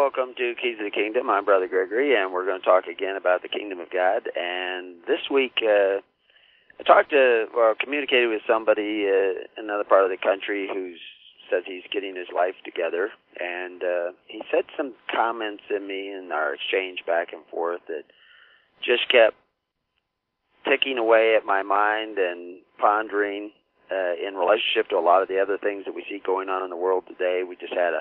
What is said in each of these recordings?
welcome to Keys of the Kingdom. I'm Brother Gregory, and we're going to talk again about the Kingdom of God. And this week, I communicated with somebody in another part of the country who says he's getting his life together. And he said some comments in me in our exchange back and forth that just kept ticking away at my mind and pondering in relationship to a lot of the other things that we see going on in the world today. We just had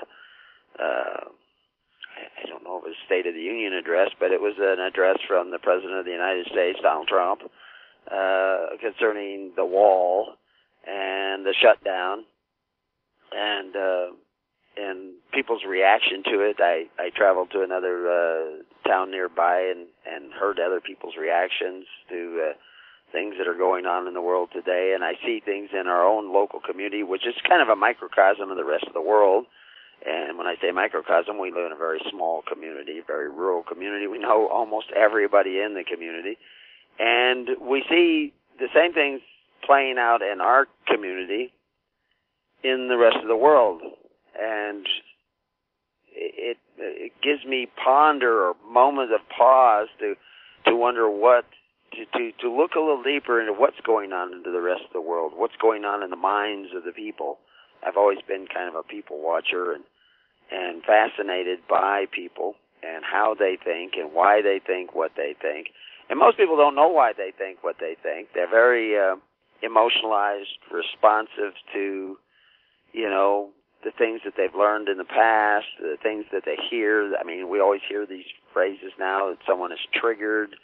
I don't know if it was a State of the Union address, but it was an address from the President of the United States, Donald Trump, concerning the wall and the shutdown and people's reaction to it. I traveled to another town nearby and heard other people's reactions to things that are going on in the world today, and I see things in our own local community, which is kind of a microcosm of the rest of the world. And when I say microcosm, we live in a very small community, a very rural community. We know almost everybody in the community. And we see the same things playing out in our community in the rest of the world. And it gives me ponder or moments of pause to wonder to look a little deeper into what's going on into the rest of the world, what's going on in the minds of the people. I've always been kind of a people watcher and fascinated by people and how they think and why they think what they think. And most people don't know why they think what they think. They're very emotionalized, responsive to, the things that they've learned in the past, the things that they hear. I mean, we always hear these phrases now that someone is triggered.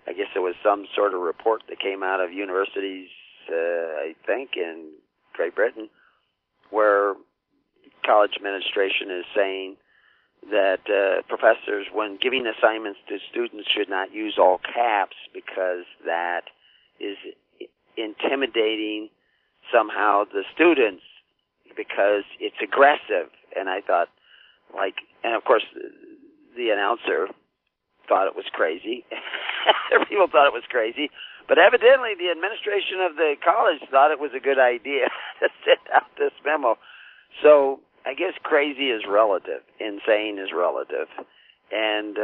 I guess there was some sort of report that came out of universities, I think, in Great Britain, where college administration is saying that professors, when giving assignments to students, should not use all caps because that is intimidating somehow the students because it's aggressive. And I thought, and of course the announcer thought it was crazy. People thought it was crazy. But evidently the administration of the college thought it was a good idea to send out this memo. So I guess crazy is relative. Insane is relative. And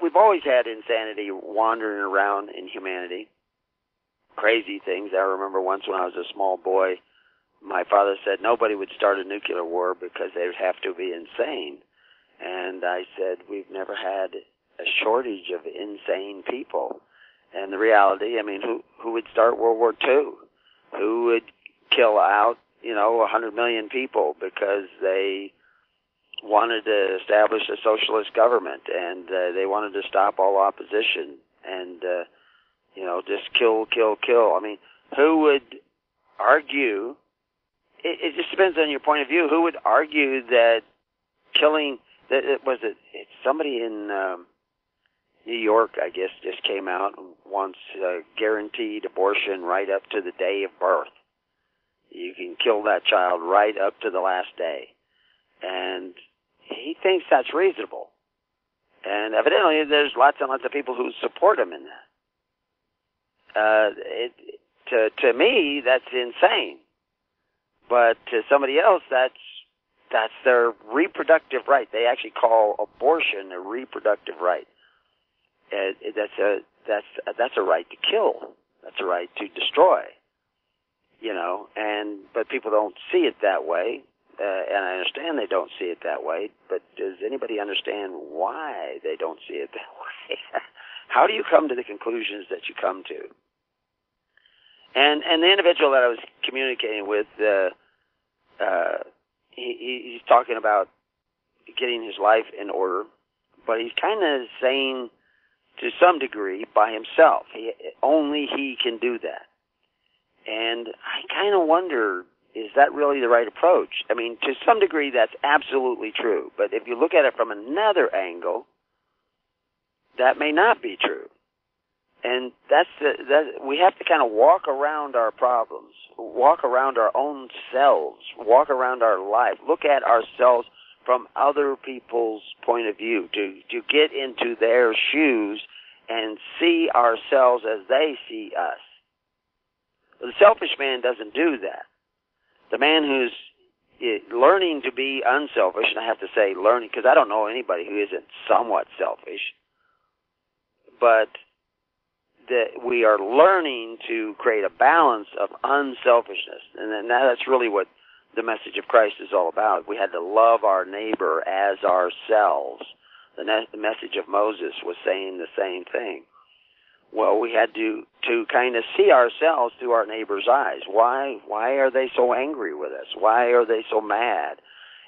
we've always had insanity wandering around in humanity. Crazy things. I remember once when I was a small boy, my father said nobody would start a nuclear war because they would have to be insane. And I said, we've never had a shortage of insane people. And the reality, I mean, who would start World War II? Who would kill out, 100 million people because they wanted to establish a socialist government and they wanted to stop all opposition and, just kill. I mean, who would argue? It just depends on your point of view. Who would argue that killing? It's somebody in New York, I guess, just came out and wants guaranteed abortion right up to the day of birth. You can kill that child right up to the last day. And he thinks that's reasonable. And evidently there's lots and lots of people who support him in that. To me, that's insane. But to somebody else, that's their reproductive right. They actually call abortion a reproductive right. That's a right to kill. That's a right to destroy. But people don't see it that way, and I understand they don't see it that way. But does anybody understand why they don't see it that way? How do you come to the conclusions that you come to? And the individual that I was communicating with, he's talking about getting his life in order, but he's kind of saying, to some degree, by himself. Only he can do that. And I kind of wonder, is that really the right approach? I mean, to some degree, that's absolutely true. But if you look at it from another angle, that may not be true. And we have to kind of walk around our problems, walk around our own selves, walk around our life, look at ourselves from other people's point of view, to get into their shoes and see ourselves as they see us. The selfish man doesn't do that. The man who's learning to be unselfish, and I have to say learning, because I don't know anybody who isn't somewhat selfish, but that we are learning to create a balance of unselfishness. And then that's really what the message of Christ is all about. We had to love our neighbor as ourselves. The message of Moses was saying the same thing. Well, we had to kind of see ourselves through our neighbor's eyes. Why are they so angry with us? Why are they so mad?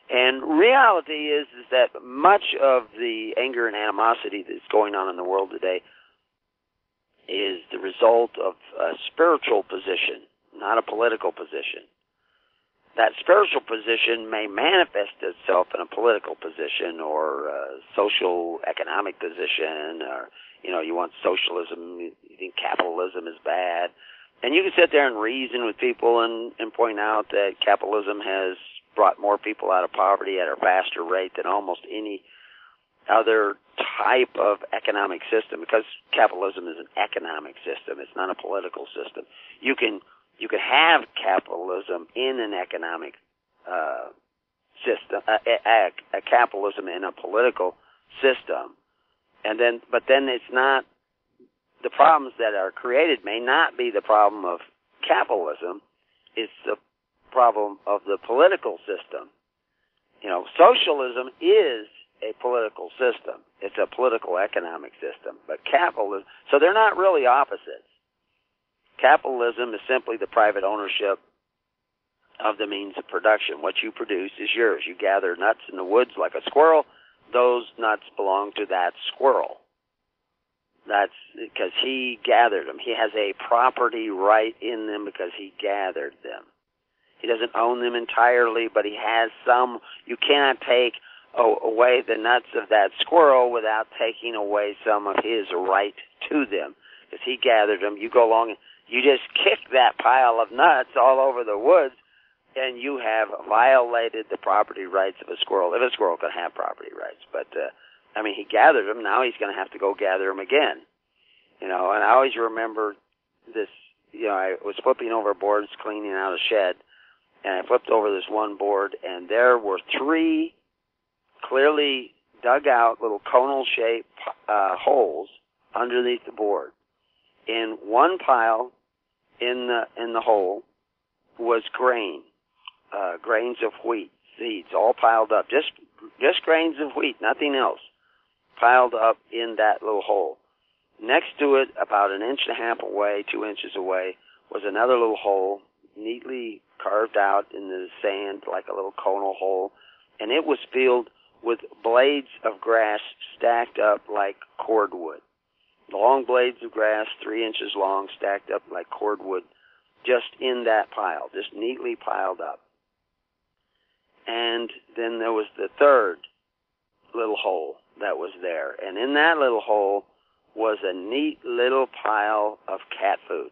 And reality is that much of the anger and animosity that's going on in the world today is the result of a spiritual position, not a political position. That spiritual position may manifest itself in a political position or a social economic position, or, you want socialism, you think capitalism is bad. And you can sit there and reason with people and point out that capitalism has brought more people out of poverty at a faster rate than almost any other type of economic system, because capitalism is an economic system. It's not a political system. You can have capitalism in an economic system, a capitalism in a political system, but then it's not, the problems that are created may not be the problem of capitalism. It's the problem of the political system. Socialism is a political system. It's a political economic system. But capitalism, so they're not really opposites. Capitalism is simply the private ownership of the means of production. What you produce is yours. You gather nuts in the woods like a squirrel. Those nuts belong to that squirrel. That's because he gathered them. He has a property right in them because he gathered them. He doesn't own them entirely, but he has some. You cannot take away the nuts of that squirrel without taking away some of his right to them, because he gathered them. You go along and you just kick that pile of nuts all over the woods, and you have violated the property rights of a squirrel. If a squirrel can have property rights, but he gathered them. Now he's going to have to go gather them again. And I always remember this. I was flipping over boards, cleaning out a shed, and I flipped over this one board, and there were 3 clearly dug out little conal-shaped holes underneath the board. In one pile in the hole was grains of wheat seeds, all piled up, just grains of wheat, nothing else, piled up in that little hole. Next to it, about 1.5 inches away, 2 inches away, was another little hole, neatly carved out in the sand like a little conal hole, and it was filled with blades of grass stacked up like cordwood. Long blades of grass, 3 inches long, stacked up like cordwood, just in that pile, just neatly piled up. And then there was the third little hole that was there. And in that little hole was a neat little pile of cat food.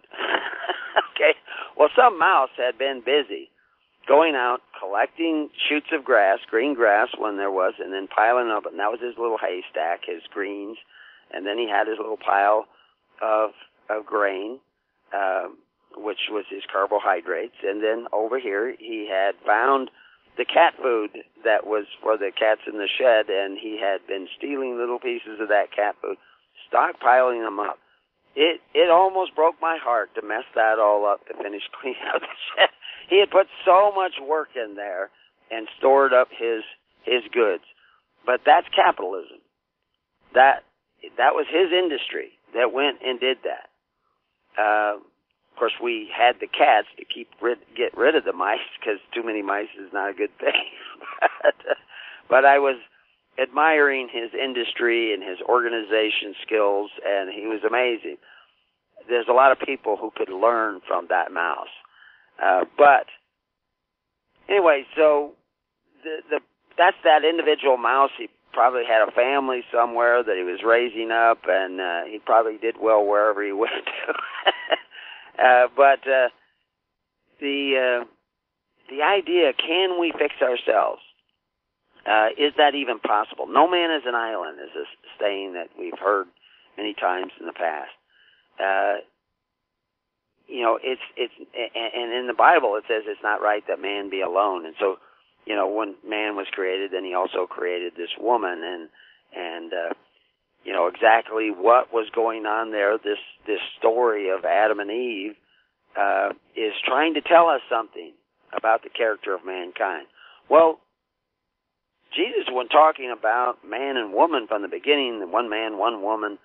Okay. Well, some mouse had been busy going out, collecting shoots of grass, green grass when there was, and then piling up. And that was his little haystack, his greens. And then he had his little pile of grain, which was his carbohydrates. And then over here, he had found the cat food that was for the cats in the shed, and he had been stealing little pieces of that cat food, stockpiling them up. It almost broke my heart to mess that all up, to finish cleaning out the shed. He had put so much work in there and stored up his goods. But that's capitalism. That was his industry that went and did that. Of course, we had the cats to get rid of the mice, because too many mice is not a good thing. But I was admiring his industry and his organization skills, and he was amazing. There's a lot of people who could learn from that mouse. But anyway, so that's that individual mouse. He probably had a family somewhere that he was raising up, and he probably did well wherever he went to. But the idea, can we fix ourselves? Is that even possible? No man is an island, is a saying that we've heard many times in the past. And in the Bible it says it's not right that man be alone. And so when man was created, then he also created this woman, and exactly what was going on there. This story of Adam and Eve is trying to tell us something about the character of mankind. Well, Jesus, when talking about man and woman from the beginning, the one man, one woman,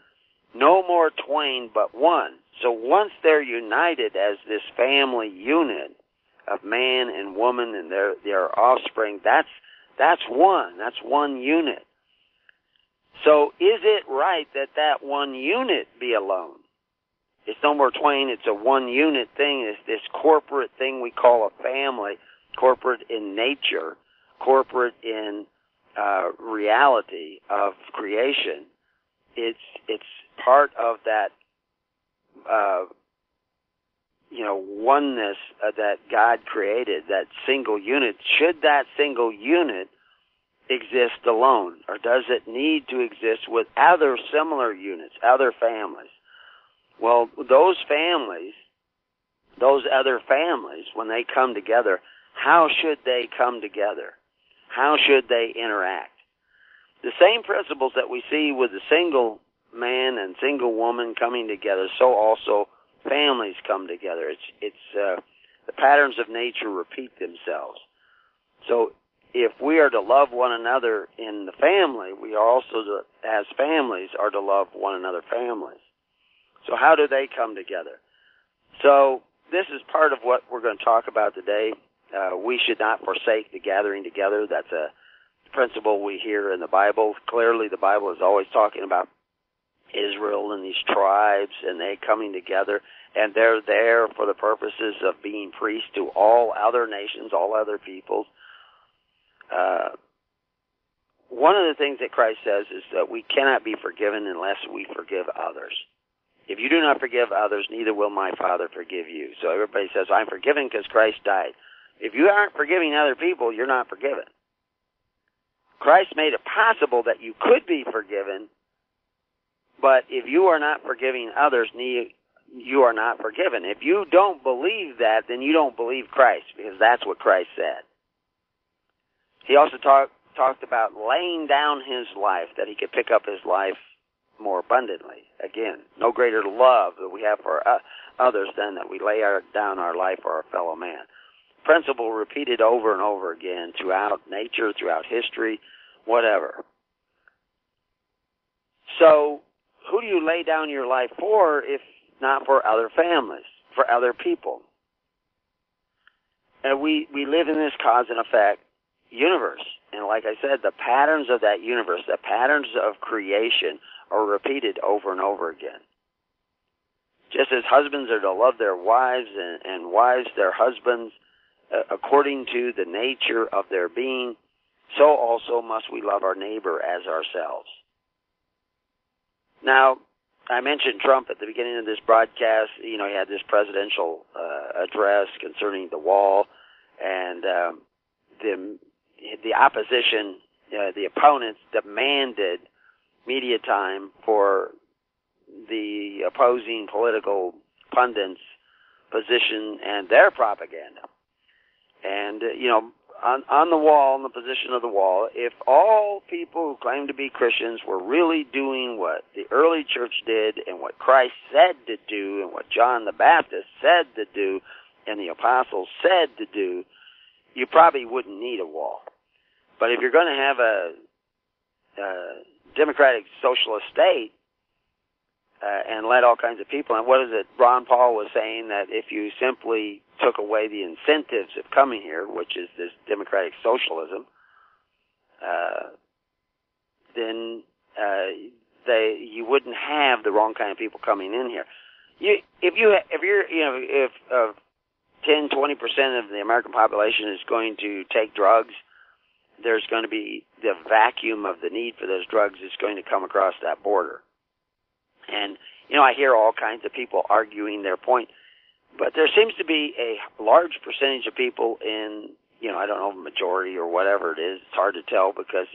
no more twain but one. So once they're united as this family unit of man and woman and their offspring, that's one. That's one unit. So is it right that one unit be alone? It's no more twain. It's a one unit thing. It's this corporate thing we call a family, corporate in nature, corporate in reality of creation. It's part of that oneness that God created, that single unit. Should that single unit exist alone, or does it need to exist with other similar units, other families? Well, those other families, when they come together, how should they come together? How should they interact? The same principles that we see with the single man and single woman coming together, so also families come together. It's the patterns of nature repeat themselves. So if we are to love one another in the family, we are also, as families, are to love one another families. So how do they come together? So this is part of what we're going to talk about today. We should not forsake the gathering together. That's a principle we hear in the Bible. Clearly, the Bible is always talking about Israel and these tribes and they coming together, and they're there for the purposes of being priests to all other nations, all other peoples. One of the things that Christ says is that we cannot be forgiven unless we forgive others. If you do not forgive others, neither will my Father forgive you. So everybody says, I'm forgiven because Christ died. If you aren't forgiving other people, you're not forgiven. Christ made it possible that you could be forgiven, but if you are not forgiving others, you are not forgiven. If you don't believe that, then you don't believe Christ, because that's what Christ said. He also talked about laying down his life, that he could pick up his life more abundantly. Again, no greater love that we have for others than that we lay down our life for our fellow man. Principle repeated over and over again throughout nature, throughout history, whatever. So, who do you lay down your life for if not for other families, for other people? And we live in this cause and effect universe. And like I said, the patterns of that universe, the patterns of creation are repeated over and over again. Just as husbands are to love their wives and wives their husbands according to the nature of their being, so also must we love our neighbor as ourselves. Now, I mentioned Trump at the beginning of this broadcast. He had this presidential address concerning the wall, and the opposition, the opponents, demanded media time for the opposing political pundits' position and their propaganda. And, on the wall, in the position of the wall, if all people who claim to be Christians were really doing what the early church did and what Christ said to do and what John the Baptist said to do and the apostles said to do, you probably wouldn't need a wall. But if you're going to have a democratic socialist state and let all kinds of people, and what is it Ron Paul was saying, that if you simply took away the incentives of coming here, which is this democratic socialism, then you wouldn't have the wrong kind of people coming in here. If 10-20% of the American population is going to take drugs, there's going to be the vacuum of the need for those drugs is going to come across that border. And, I hear all kinds of people arguing their point, but there seems to be a large percentage of people in, I don't know, majority or whatever it is. It's hard to tell because,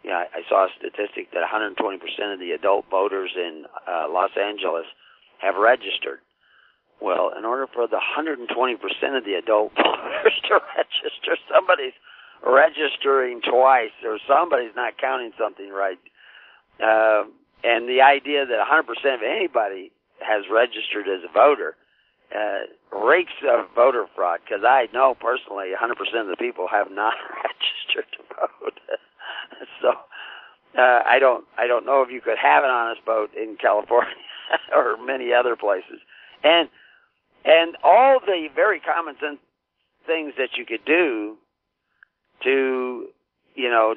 I saw a statistic that 120% of the adult voters in Los Angeles have registered. Well, in order for the 120% of the adult voters to register, somebody's registering twice, or somebody's not counting something right. And the idea that 100% of anybody has registered as a voter reeks of voter fraud, because I know personally 100% of the people have not registered to vote. So I don't know if you could have an honest vote in California or many other places. And all the very common sense things that you could do to,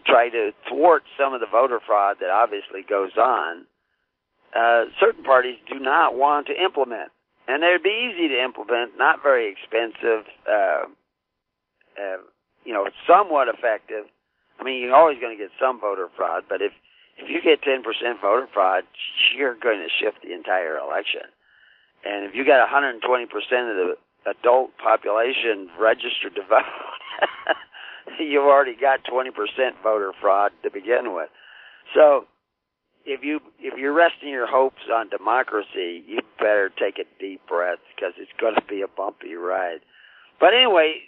try to thwart some of the voter fraud that obviously goes on, certain parties do not want to implement. And they'd be easy to implement, not very expensive, somewhat effective. I mean, you're always going to get some voter fraud, but if you get 10% voter fraud, you're going to shift the entire election. And if you got 120% of the adult population registered to vote, you've already got 20% voter fraud to begin with. So if you're resting your hopes on democracy, you better take a deep breath, because it's going to be a bumpy ride. But anyway,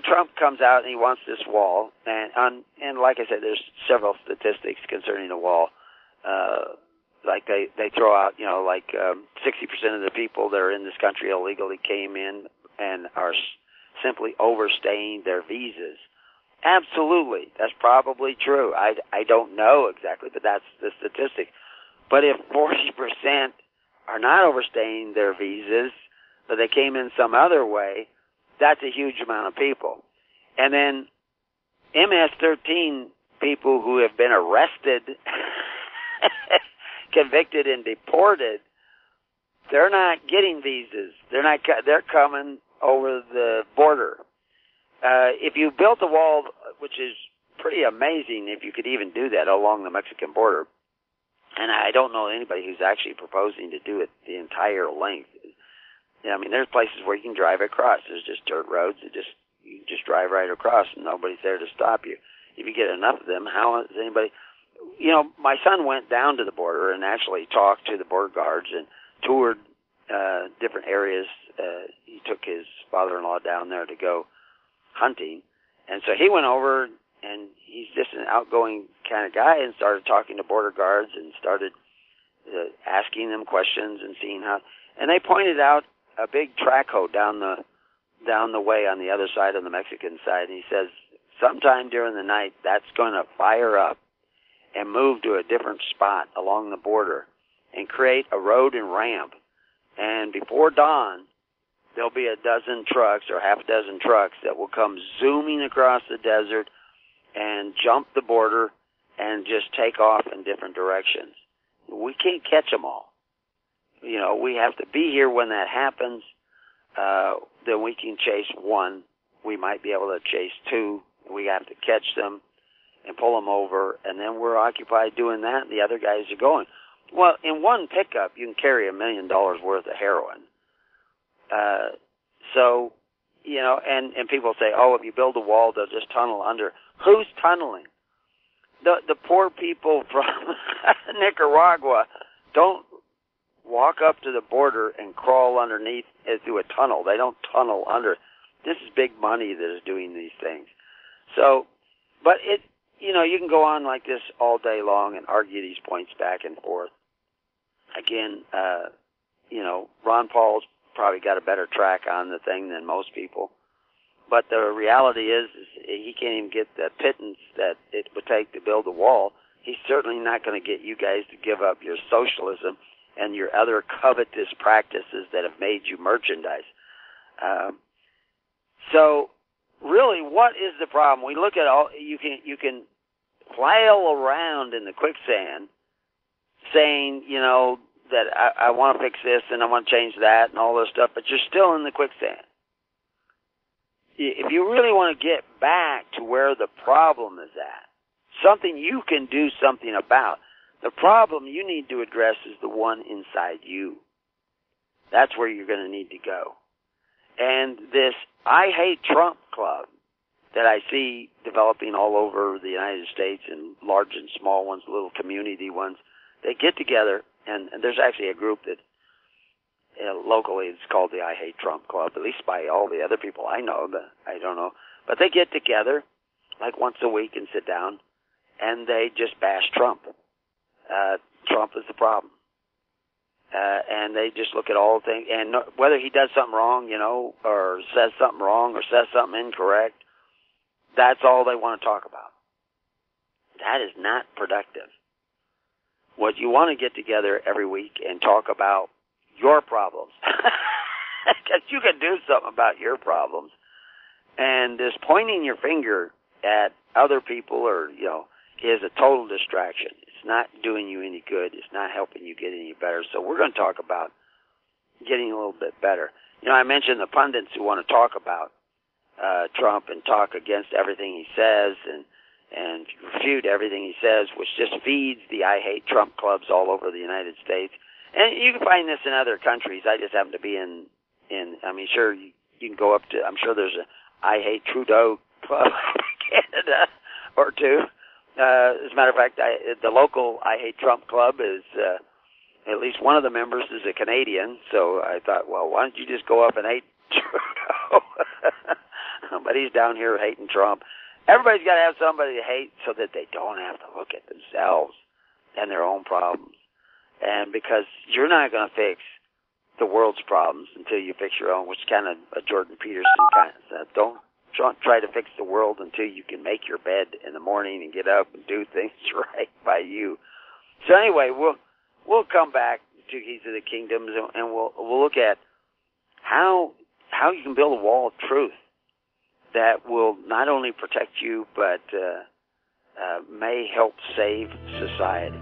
Trump comes out and he wants this wall, and like I said, there's several statistics concerning the wall. Like they throw out, 60% of the people that are in this country illegally came in and are simply overstaying their visas. Absolutely, that's probably true. I don't know exactly, but that's the statistic. But if 40% are not overstaying their visas, but they came in some other way, that's a huge amount of people. And then MS-13 people who have been arrested, convicted, and deported, they're not getting visas. They're coming over the border. If you built a wall, which is pretty amazing if you could even do that along the Mexican border, and I don't know anybody who's actually proposing to do it the entire length. I mean, there's places where you can drive across. There's just dirt roads. You just drive right across, and nobody's there to stop you. If you get enough of them, how is anybody? My son went down to the border and actually talked to the border guards and toured different areas. He took his father-in-law down there to go hunting, and so he went over, and he's just an outgoing kind of guy, and started talking to border guards and started asking them questions and seeing how. And they pointed out a big track hoe down the way on the other side of the Mexican side, and he says sometime during the night that's going to fire up and move to a different spot along the border and create a road and ramp, and before dawn there'll be a dozen trucks or half a dozen trucks that will come zooming across the desert and jump the border and just take off in different directions. We can't catch them all. We have to be here when that happens. Then we can chase one. We might be able to chase two. We have to catch them and pull them over, and then we're occupied doing that, and the other guys are going. Well, in one pickup, you can carry $1 million worth of heroin. And people say, oh, if you build a wall, they'll just tunnel under. Who's tunneling? The poor people from Nicaragua don't walk up to the border and crawl underneath through a tunnel. They don't tunnel under. This is big money that is doing these things. So, but you can go on like this all day long and argue these points back and forth. Again, Ron Paul's probably got a better track on the thing than most people. But the reality is he can't even get the pittance that it would take to build a wall. He's certainly not going to get you guys to give up your socialism and your other covetous practices that have made you merchandise. So, really, what is the problem? We look at all. You can flail around in the quicksand, saying, that I want to fix this and I want to change that and all this stuff, but you're still in the quicksand. If you really want to get back to where the problem is at, something you can do something about, the problem you need to address is the one inside you. That's where you're going to need to go. And this I Hate Trump club that I see developing all over the United States, in large and small ones, little community ones, they get together, and there's actually a group that locally it's called the I Hate Trump Club, at least by all the other people I know, but I don't know. But they get together, like once a week and sit down, and they just bash Trump. Trump is the problem. And they just look at all things, and whether he does something wrong, or says something wrong, or says something incorrect, that's all they want to talk about. That is not productive. What you want to get together every week and talk about your problems, because you can do something about your problems, and just pointing your finger at other people, or is a total distraction. It's not doing you any good. It's not helping you get any better. So we're going to talk about getting a little bit better. I mentioned the pundits who want to talk about Trump and talk against everything he says and refute everything he says, which just feeds the I Hate Trump clubs all over the United States. And you can find this in other countries. I just happen to be in sure you can go up to, I'm sure there's a I Hate Trudeau club in Canada or two. As a matter of fact, the local I Hate Trump club is, at least one of the members is a Canadian, so I thought, well, why don't you just go up and hate Trudeau? But he's down here hating Trump. Everybody's got to have somebody to hate so that they don't have to look at themselves and their own problems. And because you're not going to fix the world's problems until you fix your own, which is kind of a Jordan Peterson kind of stuff. Don't try to fix the world until you can make your bed in the morning and get up and do things right by you. So anyway, we'll come back to Keys of the Kingdoms, and we'll look at how you can build a wall of truth that will not only protect you but may help save society.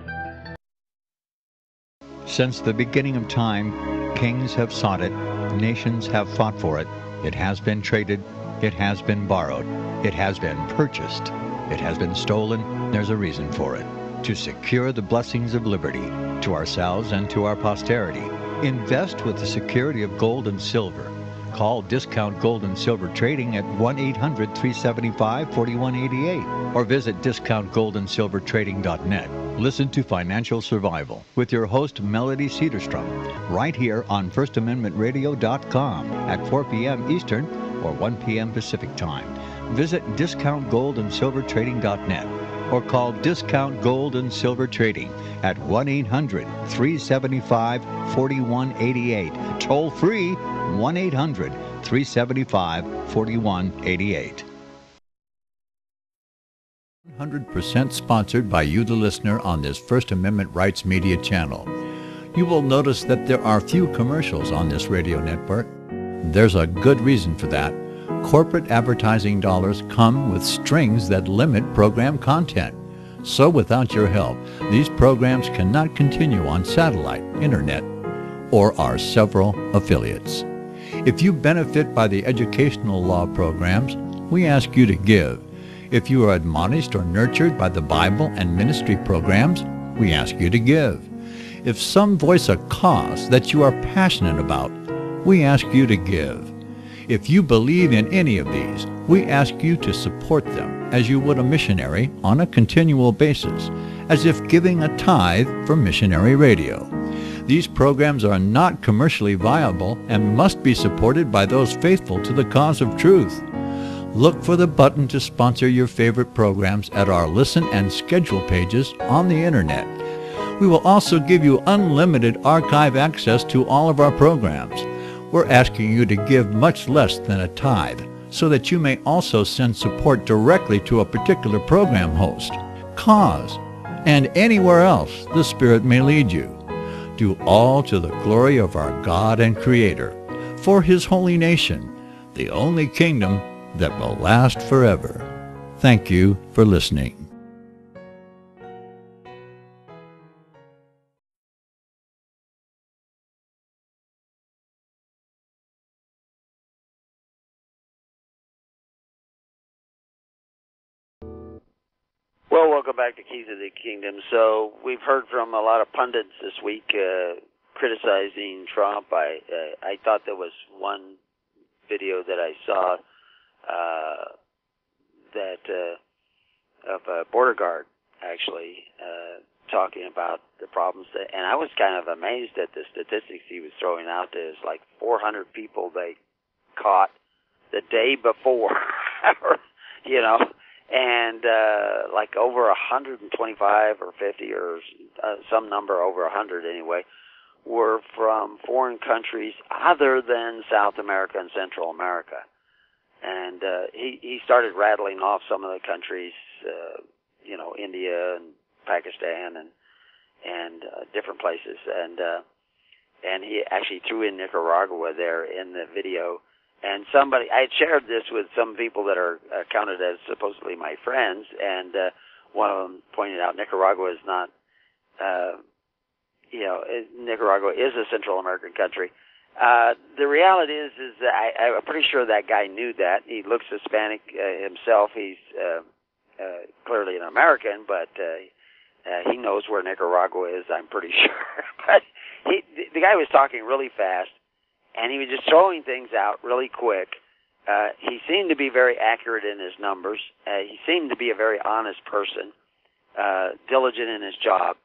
Since the beginning of time, kings have sought it, nations have fought for it. It has been traded. It has been borrowed. It has been purchased. It has been stolen. There's a reason for it. To secure the blessings of liberty to ourselves and to our posterity, invest with the security of gold and silver. Call Discount Gold and Silver Trading at 1-800-375-4188 or visit discountgoldandsilvertrading.net. Listen to Financial Survival with your host, Melody Cedarstrom, right here on FirstAmendmentRadio.com at 4 p.m. Eastern or 1 p.m. Pacific Time. Visit discountgoldandsilvertrading.net or call Discount Gold and Silver Trading at 1-800-375-4188. Toll free, 1-800-375-4188. 100% sponsored by you, the listener, on this First Amendment Rights Media channel. You will notice that there are few commercials on this radio network. There's a good reason for that. Corporate advertising dollars come with strings that limit program content. So without your help, these programs cannot continue on satellite, internet, or our several affiliates. If you benefit by the educational law programs, we ask you to give. If you are admonished or nurtured by the Bible and ministry programs, we ask you to give. If some voice a cause that you are passionate about, we ask you to give. If you believe in any of these, we ask you to support them as you would a missionary on a continual basis, as if giving a tithe for missionary radio. These programs are not commercially viable and must be supported by those faithful to the cause of truth. Look for the button to sponsor your favorite programs at our listen and schedule pages on the internet. We will also give you unlimited archive access to all of our programs. We're asking you to give much less than a tithe so that you may also send support directly to a particular program host, cause, and anywhere else the Spirit may lead you. Do all to the glory of our God and Creator, for His holy nation, the only kingdom that will last forever. Thank you for listening. Well, welcome back to Keys of the Kingdom. So we've heard from a lot of pundits this week criticizing Trump. I thought there was one video that I saw of a border guard actually talking about the problems and I was kind of amazed at the statistics he was throwing out there. It's like 400 people they caught the day before, and like over 125 or 50 or some number over 100 anyway, were from foreign countries other than South America and Central America. And he started rattling off some of the countries, India and Pakistan and different places, and he actually threw in Nicaragua there in the video. And I had shared this with some people that are counted as supposedly my friends, and one of them pointed out Nicaragua is not, Nicaragua is a Central American country. The reality is that I'm pretty sure that guy knew that. He looks Hispanic himself. He's clearly an American, but he knows where Nicaragua is, I'm pretty sure. But the guy was talking really fast, and he was just throwing things out really quick. He seemed to be very accurate in his numbers. He seemed to be a very honest person, diligent in his job,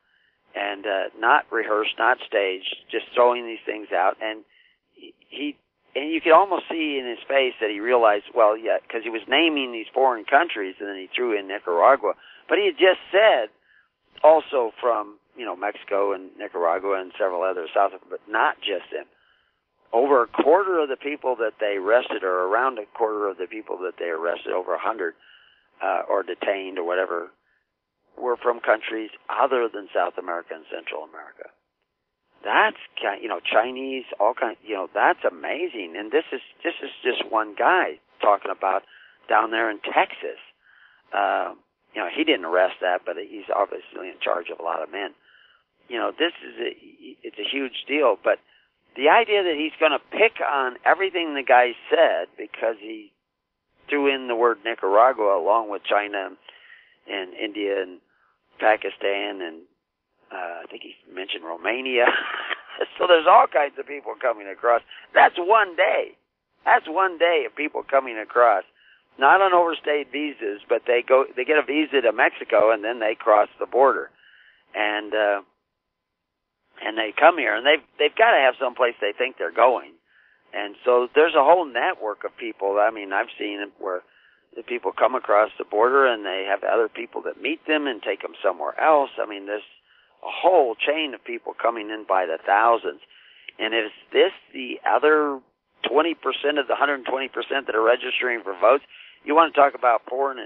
and not rehearsed, not staged, just throwing these things out. And you could almost see in his face that he realized, well, yeah, because he was naming these foreign countries, and then he threw in Nicaragua. But he had just said also from, Mexico and Nicaragua and several others, South Africa, but not just them. Over a quarter of the people that they arrested, or around a quarter of the people that they arrested, over 100, or detained or whatever, were from countries other than South America and Central America. That's, Chinese, all kinds, that's amazing. And this is just one guy talking about down there in Texas. He didn't arrest that, but he's obviously in charge of a lot of men. It's a huge deal, but the idea that he's going to pick on everything the guy said because he threw in the word Nicaragua along with China and India and Pakistan and I think he mentioned Romania. So there's all kinds of people coming across. That's one day. That's one day of people coming across. Not on overstayed visas, but they get a visa to Mexico and then they cross the border. And they come here, and they've got to have some place they think they're going. And so there's a whole network of people. I mean, I've seen it where the people come across the border and they have other people that meet them and take them somewhere else. I mean, there's a whole chain of people coming in by the thousands. And is this the other 20% of the 120% that are registering for votes? You want to talk about foreign,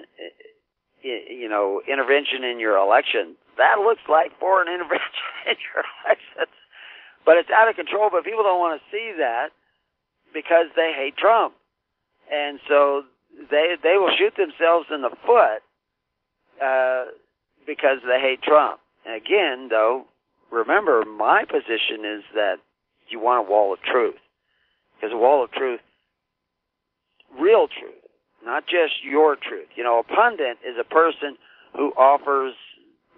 intervention in your election? That looks like foreign intervention in your elections. But it's out of control, but people don't want to see that because they hate Trump. And so they will shoot themselves in the foot because they hate Trump. And again, though, remember, my position is that you want a wall of truth. Because a wall of truth, real truth, not just your truth. A pundit is a person who offers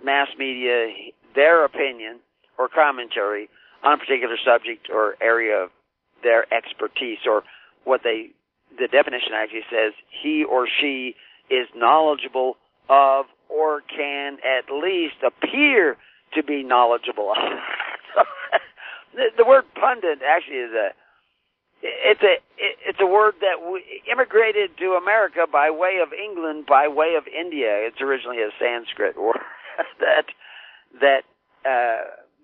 mass media their opinion or commentary on a particular subject or area of their expertise, or the definition actually says he or she is knowledgeable of or can at least appear to be knowledgeable of. So, the word pundit actually is it's a word that immigrated to America by way of England, by way of India. It's originally a Sanskrit word that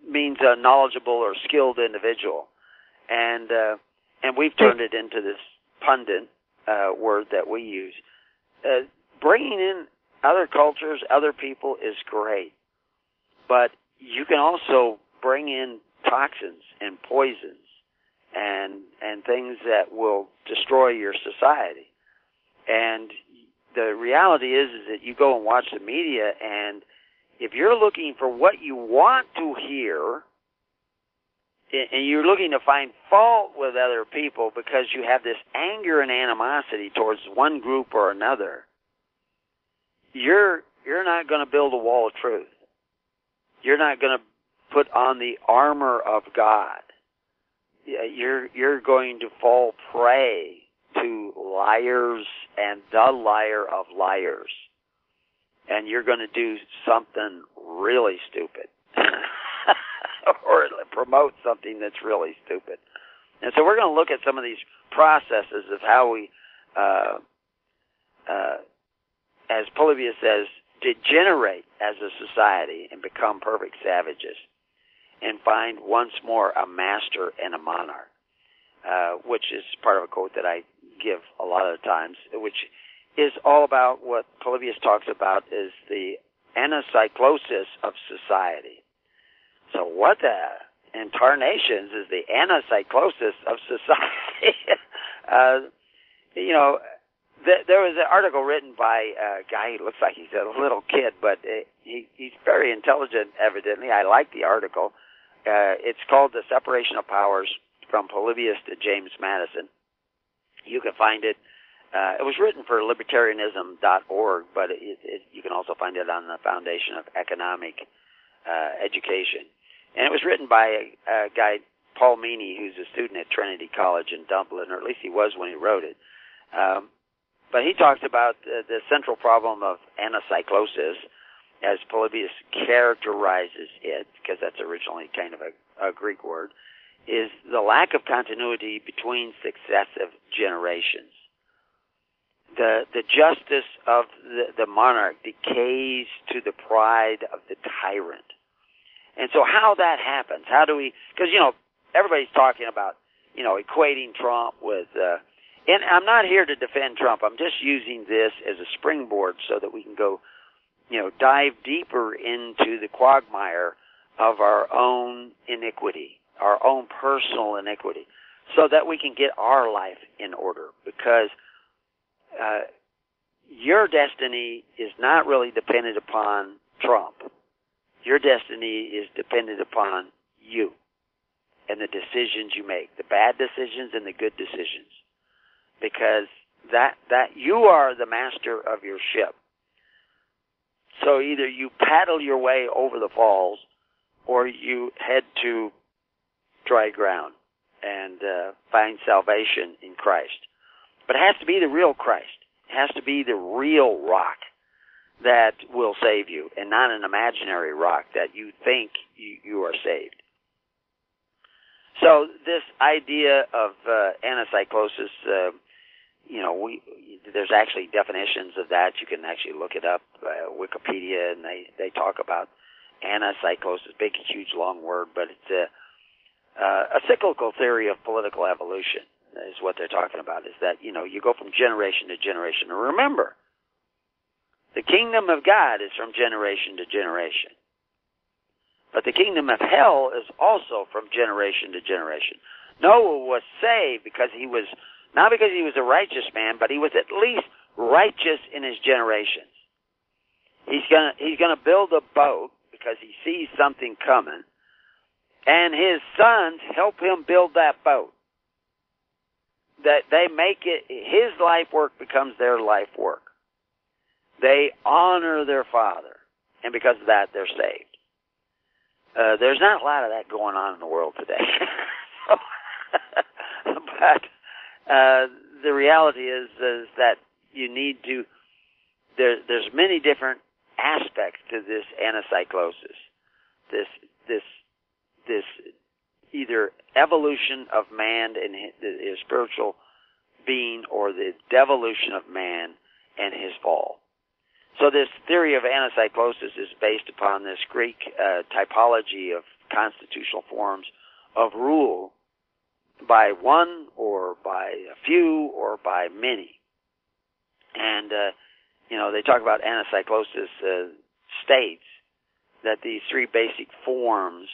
means a knowledgeable or skilled individual, and we've turned it into this pundit word that we use. Bringing in other cultures, other people is great, but you can also bring in toxins and poisons and things that will destroy your society. And the reality is that you go and watch the media, and if you're looking for what you want to hear, and you're looking to find fault with other people because you have this anger and animosity towards one group or another, you're not going to build a wall of truth. You're not going to put on the armor of God. You're going to fall prey to liars and the liar of liars. And you're going to do something really stupid. Or promote something that's really stupid. And so we're going to look at some of these processes of how we as Polybius says, degenerate as a society and become perfect savages, and find once more a master and a monarch, which is part of a quote that I give a lot of the times, which is all about what Polybius talks about is the anacyclosis of society. So what the incarnations is the anacyclosis of society? There was an article written by a guy who looks like he's a little kid, but he's very intelligent, evidently. I like the article. It's called The Separation of Powers from Polybius to James Madison. You can find it. It was written for libertarianism.org, but you can also find it on the Foundation of Economic Education. And it was written by a guy, Paul Meany, who's a student at Trinity College in Dublin, or at least he was when he wrote it. But he talks about the central problem of anacyclosis, as Polybius characterizes it, because that's originally kind of a Greek word, is the lack of continuity between successive generations. The justice of the monarch decays to the pride of the tyrant. And so how that happens, how do we, because, everybody's talking about, equating Trump with, and I'm not here to defend Trump. I'm just using this as a springboard so that we can go, dive deeper into the quagmire of our own iniquity, our own personal iniquity, so that we can get our life in order. Because your destiny is not really dependent upon Trump. Your destiny is dependent upon you and the decisions you make, the bad decisions and the good decisions. Because that you are the master of your ship. So either you paddle your way over the falls, or you head to dry ground and find salvation in Christ. But it has to be the real Christ. It has to be the real rock that will save you, and not an imaginary rock that you think you are saved. So this idea of anacyclosis, there's actually definitions of that. You can actually look it up, Wikipedia, and they talk about anacyclosis, big, huge, long word, but it's a cyclical theory of political evolution is what they're talking about, is that, you go from generation to generation. And remember, the kingdom of God is from generation to generation. But the kingdom of hell is also from generation to generation. Noah was saved because not because he was a righteous man, but he was at least righteous in his generations. He's gonna build a boat because he sees something coming, and his sons help him build that boat. That they make it, his life work becomes their life work. They honor their father, and because of that, they're saved. There's not a lot of that going on in the world today. But the reality is that you need to, there's many different aspects to this anacyclosis. This either evolution of man and his spiritual being, or the devolution of man and his fall. So this theory of anacyclosis is based upon this Greek typology of constitutional forms of rule by one, or by a few, or by many. And, they talk about anacyclosis states that these three basic forms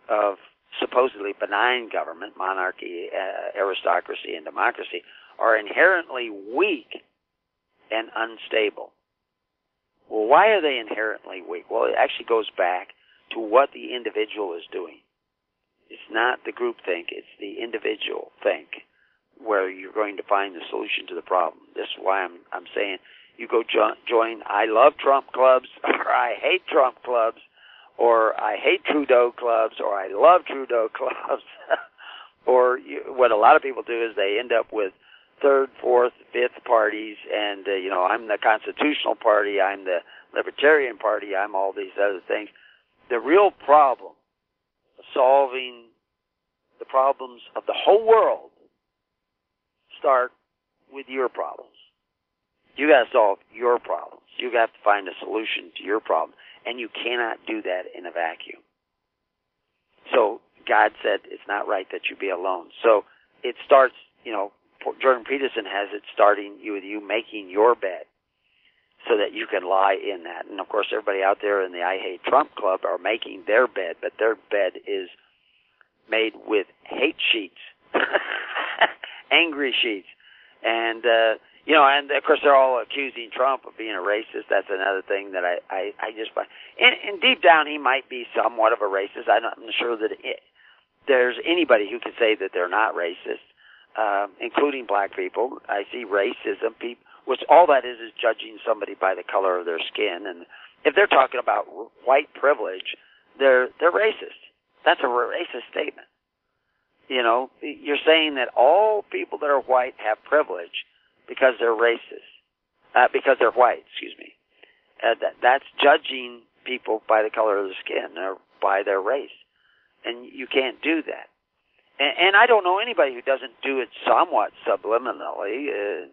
of supposedly benign government, monarchy, aristocracy, and democracy, are inherently weak and unstable. Well, why are they inherently weak? Well, it actually goes back to what the individual is doing. It's not the group think, it's the individual think, where you're going to find the solution to the problem. This is why I'm saying you go join I love Trump clubs, or I hate Trump clubs, or I hate Trudeau clubs, or I love Trudeau clubs. Or what a lot of people do is they end up with third, fourth, fifth parties, and, I'm the Constitutional Party, I'm the Libertarian Party, I'm all these other things. The real problem of solving the problems of the whole world start with your problems. You got to solve your problems. You have to find a solution to your problem, and you cannot do that in a vacuum. So God said it's not right that you be alone. So it starts, Jordan Peterson has it starting with you making your bed so that you can lie in that. And, of course, everybody out there in the I Hate Trump Club are making their bed, but their bed is made with hate sheets, angry sheets. And, and of course they're all accusing Trump of being a racist. That's another thing that I just find. And deep down he might be somewhat of a racist. I'm not sure that there's anybody who can say that they're not racist, including black people. I see racism, which all that is judging somebody by the color of their skin. And if they're talking about white privilege, they're racist. That's a racist statement. You're saying that all people that are white have privilege because they're racist, because they're white, excuse me. That's judging people by the color of their skin or by their race. And you can't do that. And I don't know anybody who doesn't do it somewhat subliminally,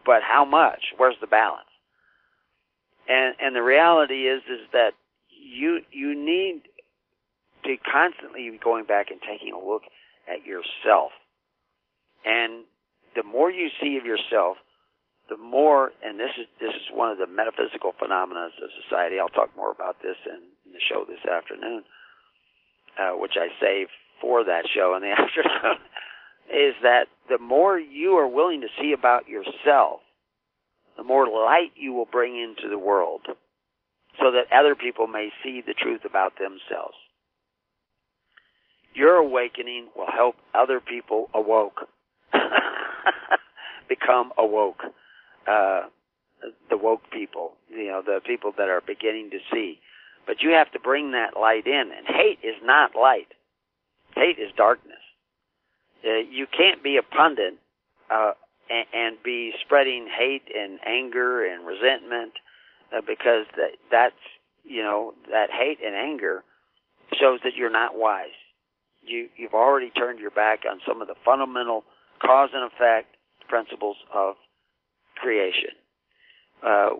but how much? Where's the balance? And the reality is that you need to constantly be going back and taking a look at yourself. And the more you see of yourself, the more, and this is one of the metaphysical phenomena of society. I'll talk more about this in the show this afternoon, which I save for that show in the afternoon, is that the more you are willing to see about yourself, the more light you will bring into the world so that other people may see the truth about themselves. Your awakening will help other people become awoke. The woke people, the people that are beginning to see. But you have to bring that light in. And hate is not light. Hate is darkness. You can't be a pundit and be spreading hate and anger and resentment because that hate and anger shows that you're not wise. You've already turned your back on some of the fundamental cause and effect principles of creation,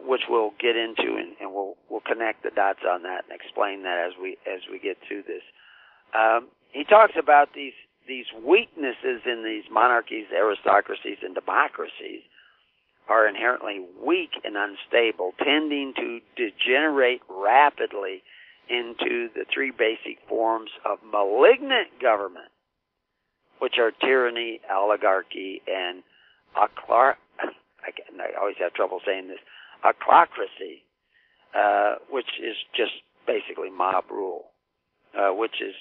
which we'll get into, and we'll connect the dots on that and explain that as we get through this. He talks about these weaknesses in these monarchies, aristocracies, and democracies are inherently weak and unstable, tending to degenerate rapidly into the three basic forms of malignant government, which are tyranny, oligarchy, and I always have trouble saying this, autocracy, which is just basically mob rule, which is,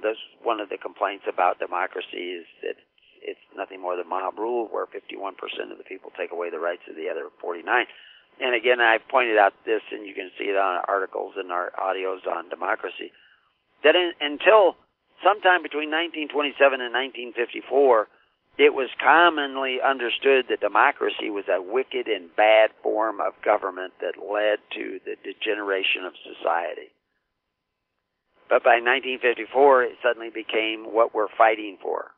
that's one of the complaints about democracy is that it's nothing more than mob rule, where 51% of the people take away the rights of the other 49. And again, I've pointed out this, and you can see it on articles and our audios on democracy, that until sometime between 1927 and 1954, it was commonly understood that democracy was a wicked and bad form of government that led to the degeneration of society. But by 1954, it suddenly became what we're fighting for.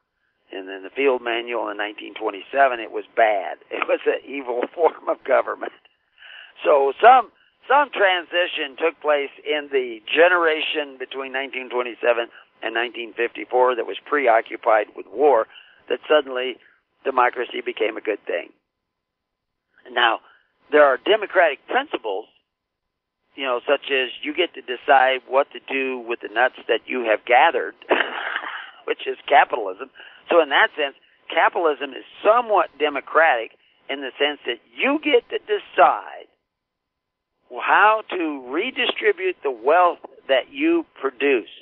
And in the field manual in 1927, it was bad. It was an evil form of government. So some transition took place in the generation between 1927 and 1954 that was preoccupied with war, that suddenly democracy became a good thing. Now, there are democratic principles, such as you get to decide what to do with the nuts that you have gathered, which is capitalism. So in that sense, capitalism is somewhat democratic in the sense that you get to decide how to redistribute the wealth that you produce.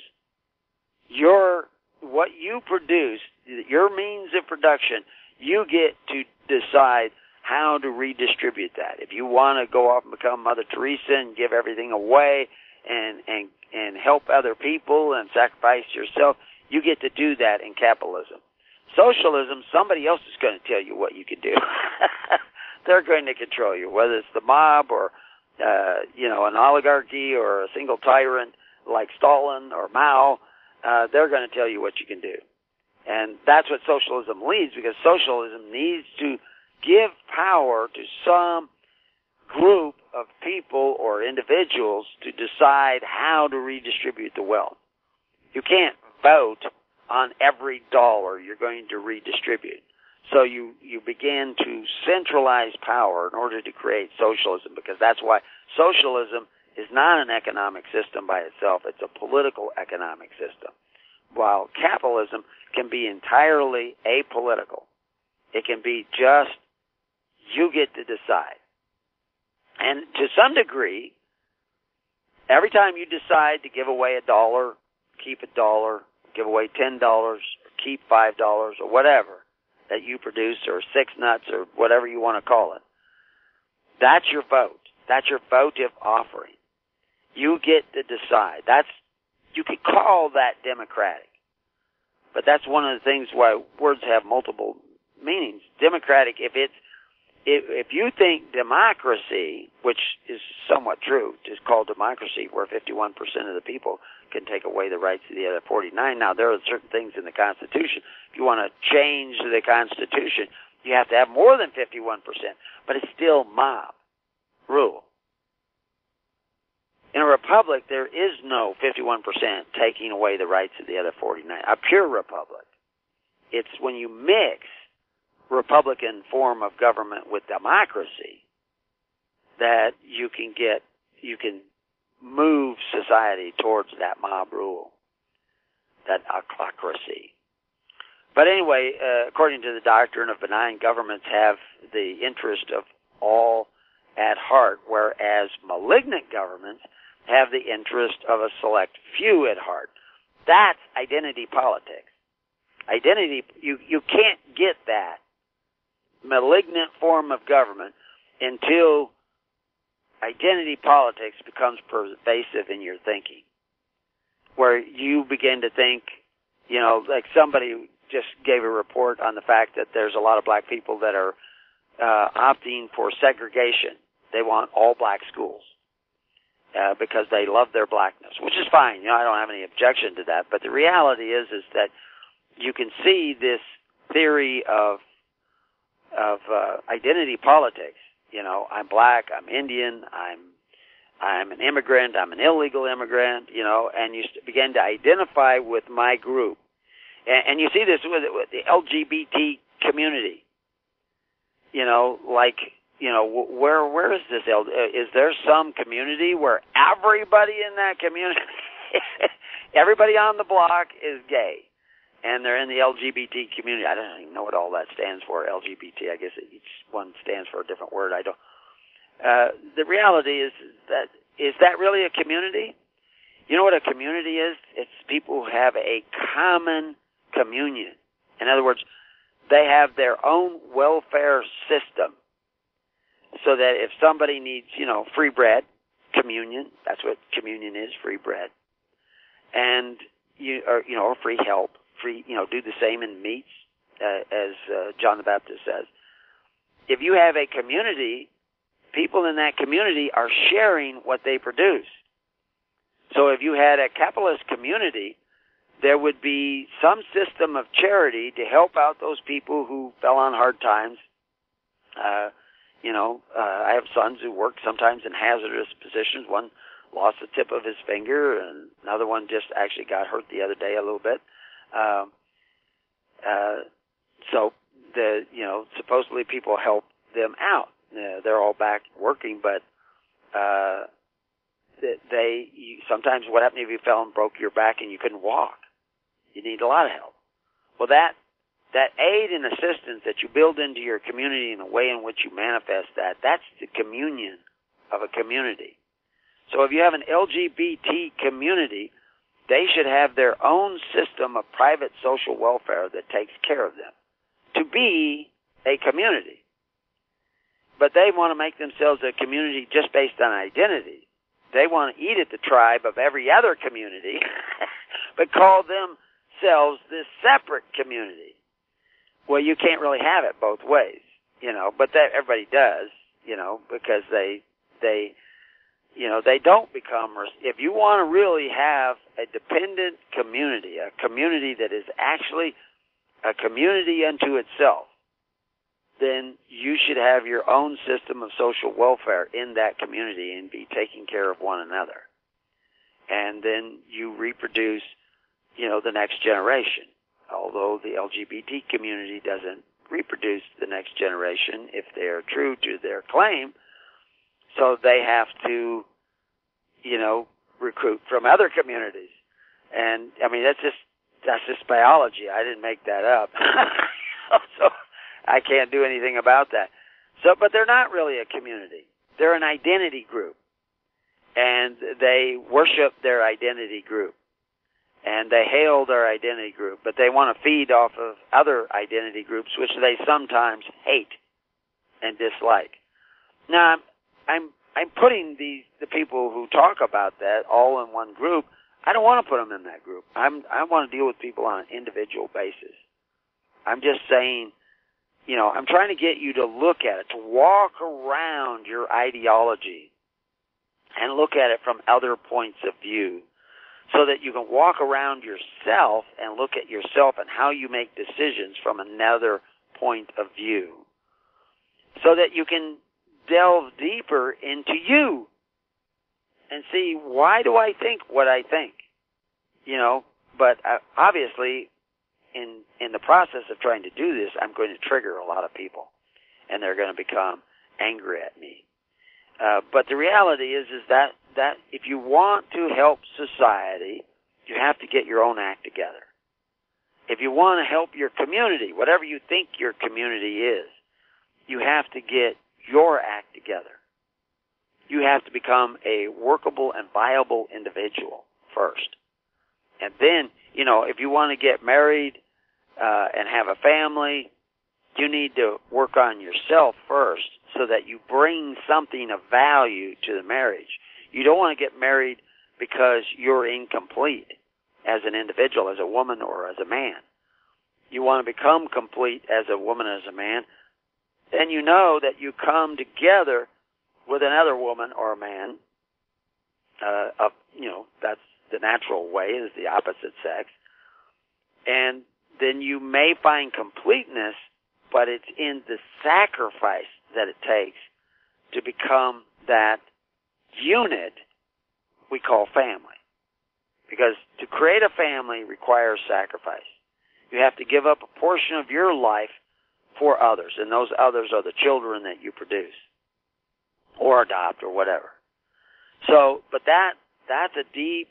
What you produce, your means of production, you get to decide how to redistribute that. If you want to go off and become Mother Teresa and give everything away and help other people and sacrifice yourself, you get to do that in capitalism. Socialism, somebody else is going to tell you what you can do. They're going to control you, whether it's the mob or an oligarchy or a single tyrant like Stalin or Mao. They're going to tell you what you can do. And that's what socialism leads, because socialism needs to give power to some group of people or individuals to decide how to redistribute the wealth. You can't vote on every dollar you're going to redistribute. So you begin to centralize power in order to create socialism, because that's why socialism is not an economic system by itself. It's a political economic system. While capitalism can be entirely apolitical. It can be just, you get to decide. And to some degree, every time you decide to give away $1, keep $1, give away $10, or keep $5, or whatever that you produce, or 6 nuts, or whatever you want to call it, that's your vote. That's your votive offering. You get to decide. You could call that democratic. But that's one of the things why words have multiple meanings. Democratic, if you think democracy, which is somewhat true, is called democracy, where 51% of the people can take away the rights of the other 49. Now, there are certain things in the Constitution. If you want to change the Constitution, you have to have more than 51%. But it's still mob rule. In a republic, there is no 51% taking away the rights of the other 49. A pure republic. It's when you mix Republican form of government with democracy that you can move society towards that mob rule, that autocracy. But anyway, according to the doctrine of benign governments have the interest of all at heart, whereas malignant governments have the interest of a select few at heart. That's identity politics. Identity, you can't get that malignant form of government until identity politics becomes pervasive in your thinking, where you begin to think, like somebody just gave a report on the fact that there's a lot of black people that are opting for segregation. They want all black schools because they love their blackness, which is fine. I don't have any objection to that. But the reality is that you can see this theory of identity politics. I'm black, I'm Indian, I'm an immigrant, I'm an illegal immigrant, and you begin to identify with my group. And you see this with the LGBT community. Where is this? Is there some community where everybody in that community, everybody on the block is gay, and they're in the LGBT community? I don't even know what all that stands for, LGBT. I guess each one stands for a different word. I don't. The reality is that really a community? You know what a community is? It's people who have a common communion. In other words, they have their own welfare system, so that if somebody needs, free bread, communion, that's what communion is, free bread, and or free help, do the same in meats, as John the Baptist says. If you have a community, people in that community are sharing what they produce. So if you had a capitalist community, there would be some system of charity to help out those people who fell on hard times. I have sons who work sometimes in hazardous positions. One lost the tip of his finger, and another one just actually got hurt the other day a little bit. So supposedly people help them out. They're all back working, but sometimes what happened if you fell and broke your back and you couldn't walk? You need a lot of help. Well, that aid and assistance that you build into your community and the way in which you manifest that's the communion of a community. So if you have an LGBT community, they should have their own system of private social welfare that takes care of them to be a community. But they want to make themselves a community just based on identity. They want to eat at the tribe of every other community, but call themselves this separate community. Well, you can't really have it both ways, but that everybody does, because they don't become, if you want to really have a dependent community, a community that is actually a community unto itself, then you should have your own system of social welfare in that community and be taking care of one another. And then you reproduce, the next generation. Although the LGBT community doesn't reproduce the next generation if they are true to their claim, so they have to, recruit from other communities. And I mean, that's just biology. I didn't make that up. So I can't do anything about that. So, but they're not really a community. They're an identity group. And they worship their identity group. And they hail their identity group, but they want to feed off of other identity groups, which they sometimes hate and dislike. Now, I'm putting the people who talk about that all in one group. I don't want to put them in that group. I want to deal with people on an individual basis. I'm just saying, I'm trying to get you to look at it, to walk around your ideology and look at it from other points of view, so that you can walk around yourself and look at yourself and how you make decisions from another point of view, so that you can delve deeper into you and see, why do I think what I think? But obviously, in the process of trying to do this, I'm going to trigger a lot of people, and they're going to become angry at me. But the reality is that if you want to help society, you have to get your own act together. If you want to help your community, whatever you think your community is, you have to get your act together. You have to become a workable and viable individual first. And then, if you want to get married and have a family, you need to work on yourself first so that you bring something of value to the marriage. You don't want to get married because you're incomplete as an individual, as a woman or as a man. You want to become complete as a woman, as a man, and you know that you come together with another woman or a man, that's the natural way, is the opposite sex. And then you may find completeness, but it's in the sacrifice that it takes to become that unit we call family. Because to create a family requires sacrifice. You have to give up a portion of your life for others, and those others are the children that you produce or adopt or whatever. So, but that's a deep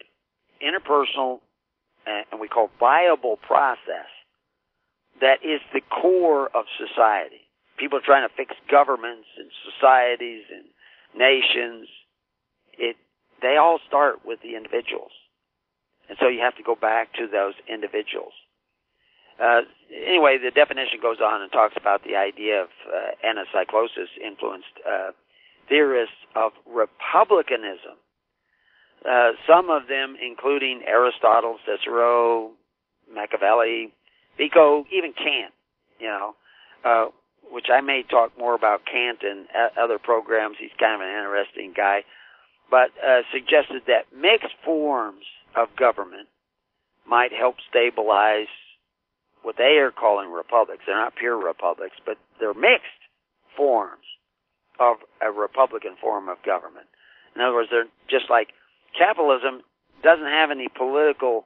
interpersonal and we call viable process that is the core of society. People are trying to fix governments and societies and nations. They all start with the individuals. And so you have to go back to those individuals. Anyway, the definition goes on and talks about the idea of anacyclosis influenced theorists of republicanism. Some of them, including Aristotle, Cicero, Machiavelli, Pico, even Kant, which I may talk more about Kant in other programs. He's kind of an interesting guy. But suggested that mixed forms of government might help stabilize what they are calling republics. They're not pure republics, but they're mixed forms of a republican form of government. In other words, they're just like capitalism doesn't have any political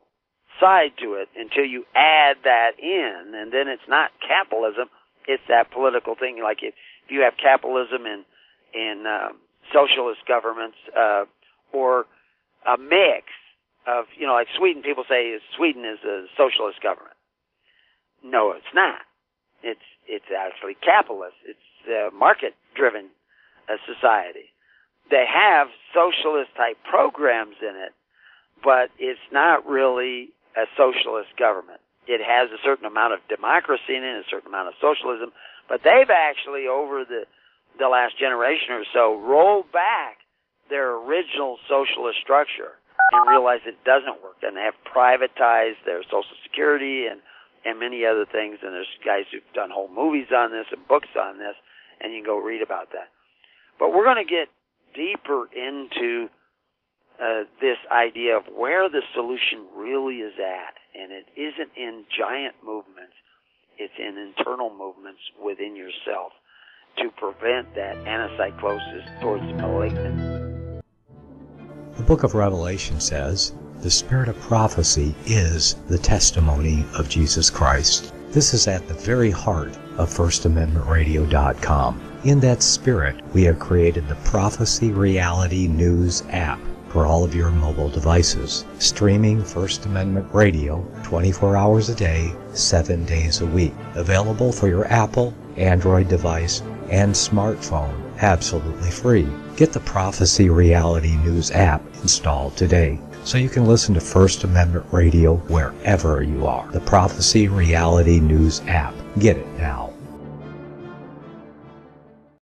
side to it until you add that in, and then it's not capitalism, it's that political thing. Like if you have capitalism in socialist governments, or a mix of, like Sweden, people say Sweden is a socialist government. No, it's not. It's actually capitalist. It's a market-driven society. They have socialist-type programs in it, but it's not really a socialist government. It has a certain amount of democracy in it, a certain amount of socialism, but they've actually, over the last generation or so, rolled back their original socialist structure and realized it doesn't work. And they have privatized their Social Security and many other things. And there's guys who've done whole movies on this and books on this, and you can go read about that. But we're going to get deeper into this idea of where the solution really is at. And it isn't in giant movements. it's in internal movements within yourself to prevent that anacyclosis towards malignant. The book of Revelation says, the spirit of prophecy is the testimony of Jesus Christ. This is at the very heart of FirstAmendmentRadio.com. In that spirit, we have created the Prophecy Reality News app for all of your mobile devices, streaming First Amendment Radio 24 hours a day, 7 days a week. Available for your Apple, Android device, and smartphone, absolutely free. Get the Prophecy Reality News app installed today so you can listen to First Amendment Radio wherever you are. The Prophecy Reality News app. Get it now.